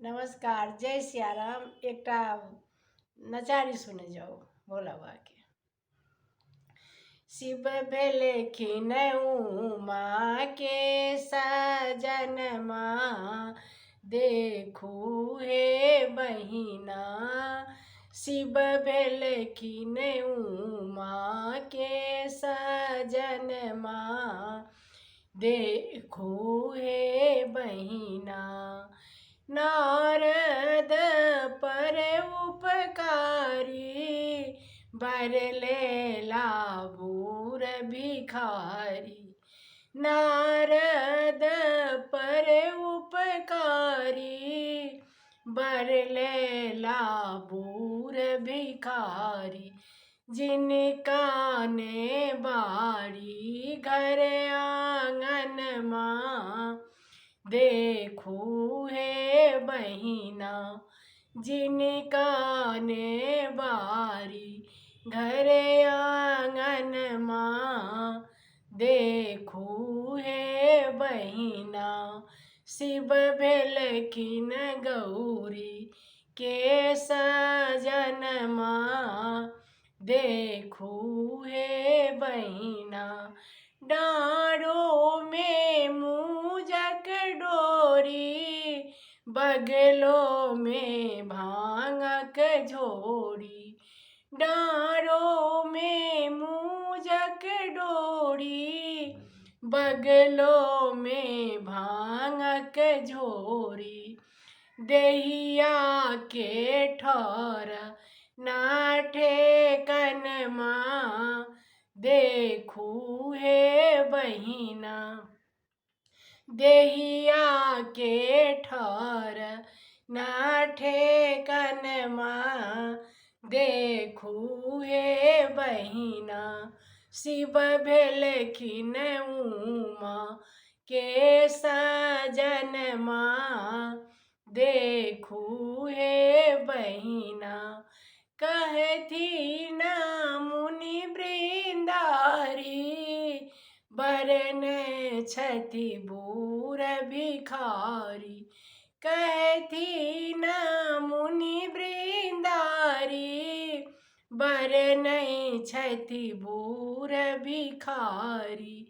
नमस्कार, जय सियाराम। एकटा नचारी सुने जाओ भोला बाबा के। शिव भेलखिन उमा के सजनमा, देखू हे बहिना। शिव भेलखिन उमा के सजनमा, देखू हे बहिना। नारद पर उपकारी, बरले लाबूर भिखारी। नारद पर उपकारी, बरले लाबूर भिखारी। जिनका ने बारी घर आंगन माँ, देखू हे बहिना। जिनका ने बारी घर आंगन माँ, देखू हे बहिना। शिव भेलखिन गौरी के सजनमा, देखू हे बहिना। डाँड़ों में मूजक डोरी, बगलों में भांगक झोरी। डाँड़ों में मूजक डोरी, बगलों में भांगक झोरी। देहिया के ठौर ना ठेकनमा, देखू हे बहिना। देहिया के ठौर ना ठेकनमा, देखू हे बहिना। शिव भेलखिन उमा के सजनमा, देखू हे बहिना। कहथिन मुनि वृंदारी, बरन छथि बूढ़ भिखारी। कहथिन मुनि वृंदारी, बरन छथि बूढ़ भिखारी।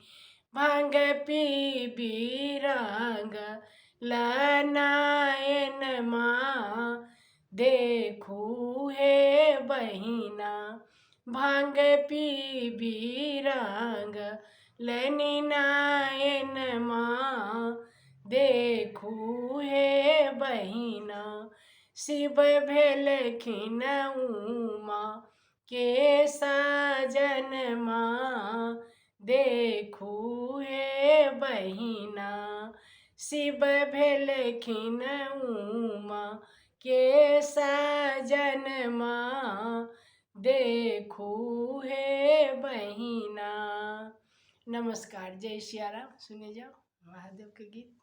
भांग पी रंग लनायन माँ, देखू हे बहिना। भांग पी रंग लनिनायन माँ, देखू हे बहिना। शिव भेलखिन उमा के सजनमा, देखू हे बहिना। शिव भेलखिन उमा के सजनमा, देखू हे बहिना। नमस्कार, जय सियाराम। सुने जाओ महादेव के गीत।